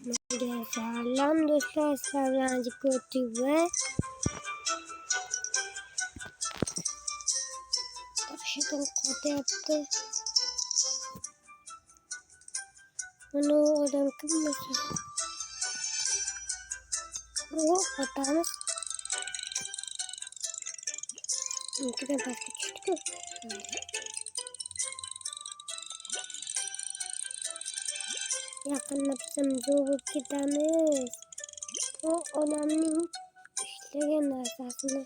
Selam dostlar, birazcık gördük ve tavşan kod yaptı. Onu oradan kırmasın. O hatamız. Mümkün başka çıktı. Yakında bizim zorluk gidemiz. O önemli işlerin esasında.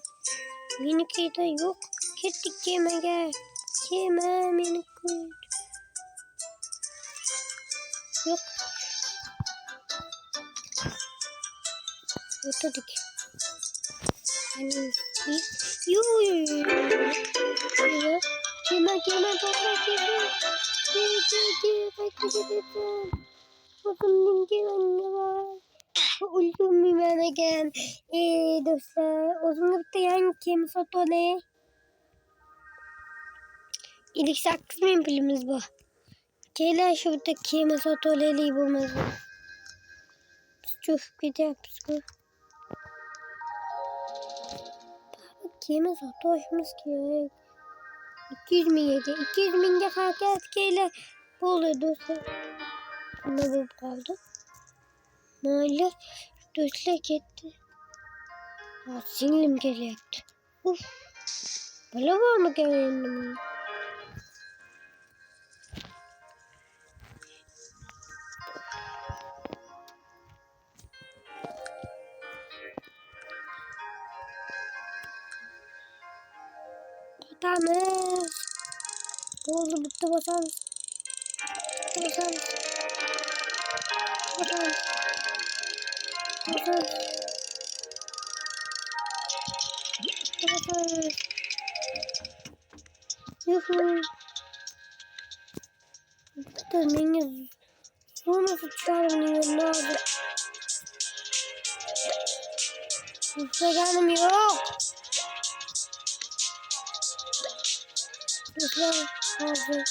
Minik de yok. Gittik kime gel. Kime minik koydu. Yok. Oturduk. Hani yuuu. Kime baba kime. Uzun dinle var. Uzun bir menagen. Dostlar. Uzun bir yan kim sotole. İlk sakız mı bilimiz bu? Gel şurada kim sotoleli bulmaz. Çok güzel psiko. Kim sotoşmuş ki? 200 bin yedi. 200 bin de herkes gele buluyor dostlar. Ne bu kaldı? Maalesef dostlar gitti. Singlim gelecekti. Uf. Böyle var mı geleyim? Tamam. Oldu bitti basalım. Basalım. Basalım. Basalım. Basalım. Yuhu. Dönmeniz. Bu nasıl çağırmıyor? Ne oldu? Instagram'ım yok. Lütfen hazır.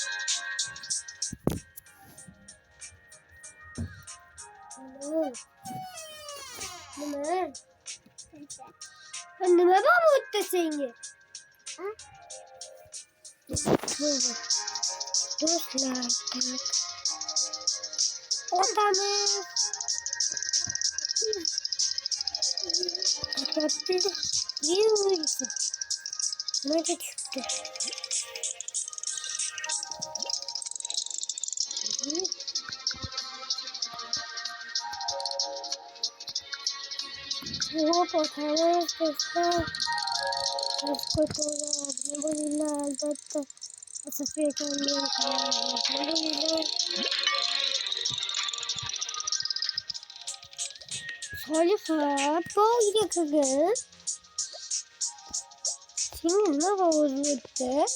Ne? Anneme baba utta seni. Dostlar. Odamı. Kapattı. Yiyuyorsun. Nerede çıktı? Hop otarız dostlar. Koskocaman abone elbette. Safiye kendine abone. Saliha, bu yakın. Senin ne oldu?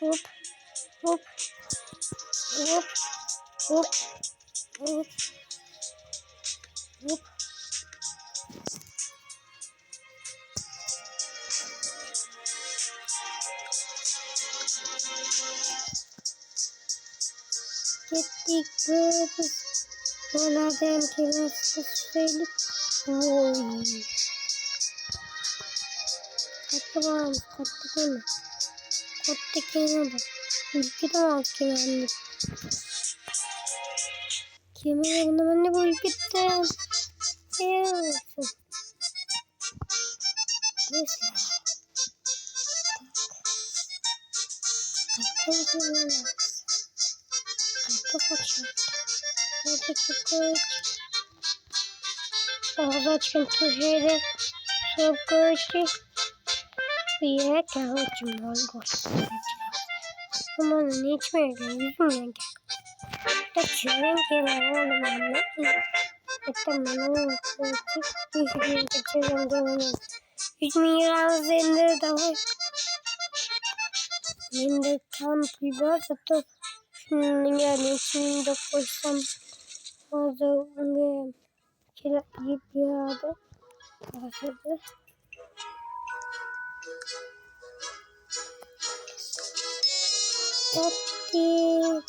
Hop, hop, hop, hop, hop, hop. Gittik böyle. Dolardan kirası söyledik. Oy. Kattı var, kattı değil. Kattı kime bak. Ülke de var kime. Kime bunu ben de bu ülkeden. Evet. Neyse. Kattı kime bak. Kattı kaçıyor. Kattı kaçıyor. Ağzı açın Türkiye'de. Çok kötü. Bir yere kahvecim var. Aman ne içmeye yüzümden gel. Kaçıyorum kenara oğlum anne. Tamam oğlum. Yüzümden kaçıyorum devam. 100 milyon üzerinde de var. Benim de tam biber sattı. Şunun yani içini de koysam. Fazla kira yiyip yağdı. Başladı. Hadi.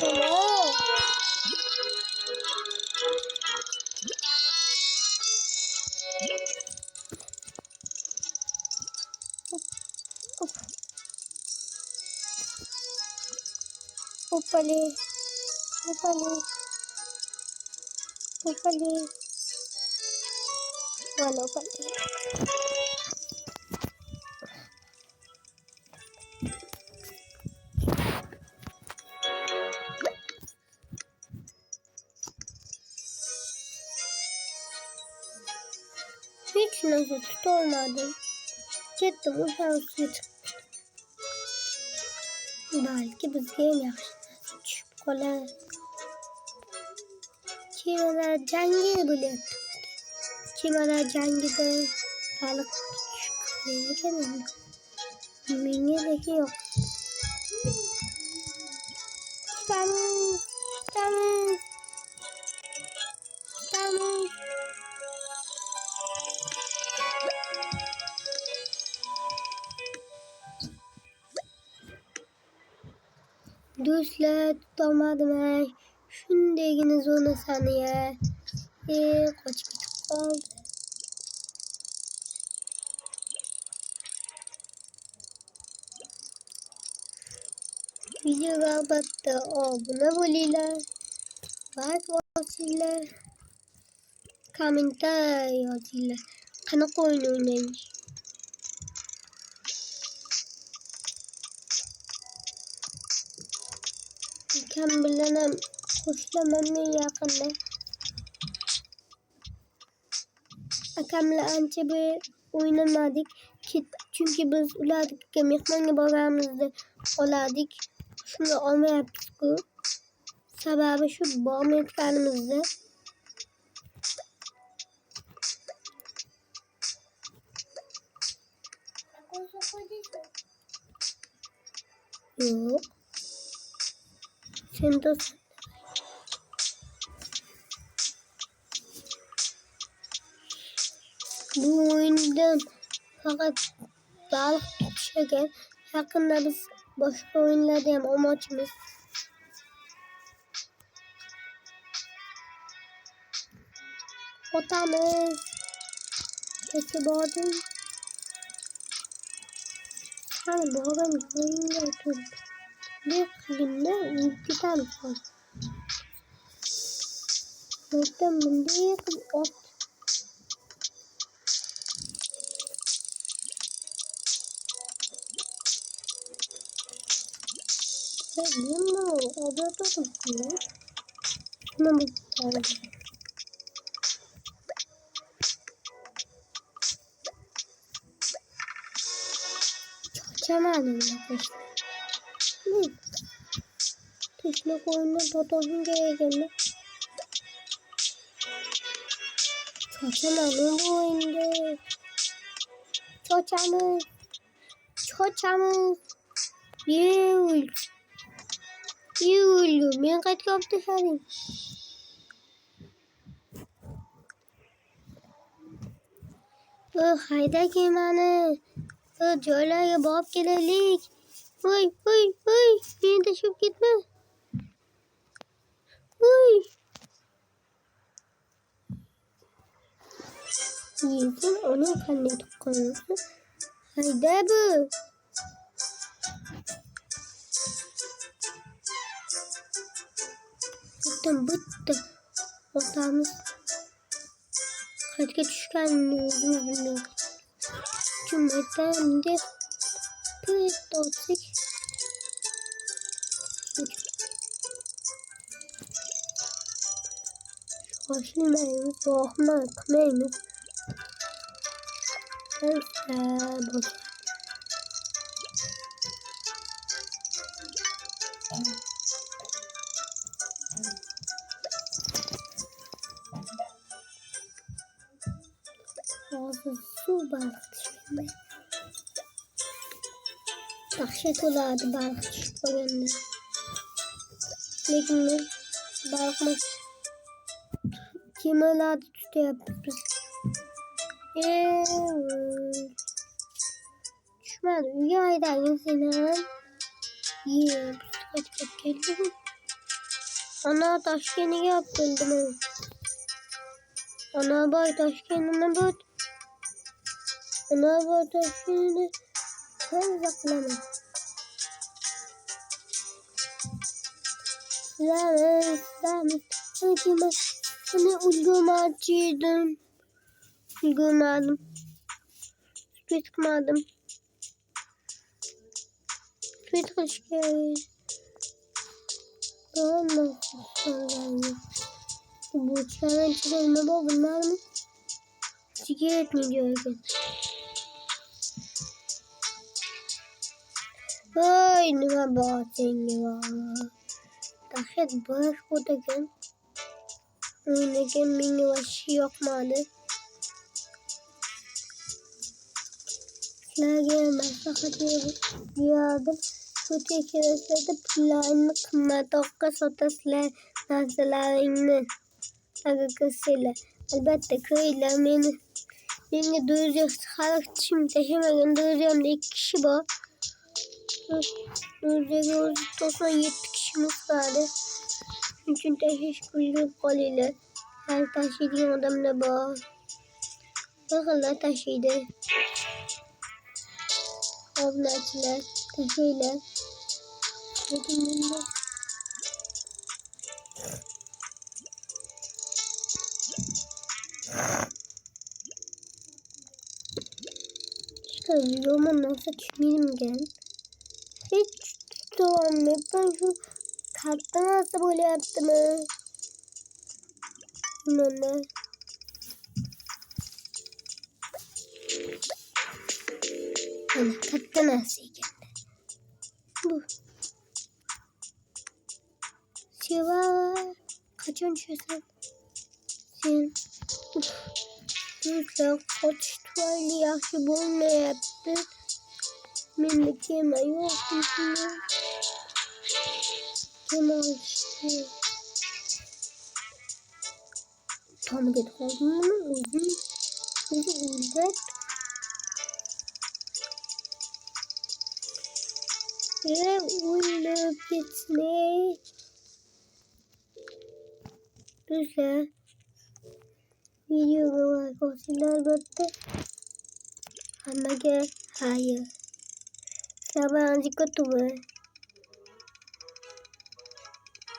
Ana. Hoppali. Hoppali. Hoppali. Wala hoppali. Hiç nasıl tutamadım. Gittim uşağı suyu çıktı. Belki bizga yaxshi tushib qolar. Kemalar jangi bo'lyapti. Kemalar jangida baliq tutish ekan endi. Menga lekin yo'q. Tutamiz, tutamiz, tutamiz. Do'stlar tutolmadim. Shundagina zona saniya. Qochib ketib qoldi. Videoga albatta obuna bo'linglar. Like bosinglar. Kommentar yozinglar. Qanaqa o'yin o'ynaymiz? Akam bilan ham qo'shilaman men yaqinda. Akam bilan ancha bir o'ynamadik. Chunki biz ularga mehmonga borganimizda qoladik. Shuni olmayapmiz-ku. Sababi shu bormayotganimizda. Yo'q. Sen do'st. Bu o'yindan faqat baliq tutish ekan. Yaqinda biz boshqa o'yinlarda ham olmoqchimiz. Otamiz. Kecha bordim. Hani bordim o'yinga turib. Bir kılımda uykudan sonra. Zaten bir ot. Bilmiyorum o da tutmuyor. Şuna bakıyorum. Çamadım arkadaşlar. Tuşla koyuna tutalım gerekeni. Çamadım bu oyunda. Çamadım. Çamadım. Yul. Yul. Ben kaç kaptı senin. Hayda kemani. Joylarga borib kelaylik. Voy. Meni tashlab ketma. Voy. Yesin onu qanday tuqqanini. Hayda bu. Bitta. Otamiz qayerga tushganini o'zimiz bilmaymiz. Cumhuriyetdan deb pıt otdik. Shoshilmaymiz, vahima qilmaymiz. Bo'lsa. Hozir suv baliq tushmaydi. Dahshat bo'ladi baliq tushib qolganda. Lekin men baliqni kemalarda tutyapmiz. Tushmadi. Uyga haydagin seni ham. Qochib keldim. Ana taşkeni yaptırdım ben. Ana bay taşkenine bak. Ana bay taşkenine her zaklama. Zahmet. Hadi sana uygulama açıyordum. Uygulamadım. Tutmadım. Tut hoş geldin. Tamam. Bu uçlardan çıkarma bu bunlar mı? Sigaret mi diyorsun? Ay ne batın ya. Dahet baş kodagan. Oynagan beni başı yapmadı. Lagi masakat diyadım. Şu tekerlerde planı kımadokka sotaslar nasılarını agakasıyla. Elbette köyler beni duyacak. Halk şimdi hemen duyacağım da 2 kişi var. Duyacak olsa 7 kişimiz vardı. Üçün teşekkürlü koluyla. Her taşıdığım adamla bağ. Bakırlar taşıydı. Avlatçılar taşıyla. Dedim bunlar. İşte roman nasıl çiğnelim gel. Hiç tutamam. Ben şu kartta nasıl böyle yaptım ha? Bilmem. Hani kartta nasıl geldi? Bu. Siva. Kaçın sen? Sen. Lütfen kaç tuvalı yaxşı boyma yaptı. Benim kema yok. Kema işte. Tam git oldum mu? Oldum. Şimdi olacak. Ve uyup gitmek. Güzel. Video var. Kosiler battı. Ama gel. Hayır. Sabah azıcık oturma.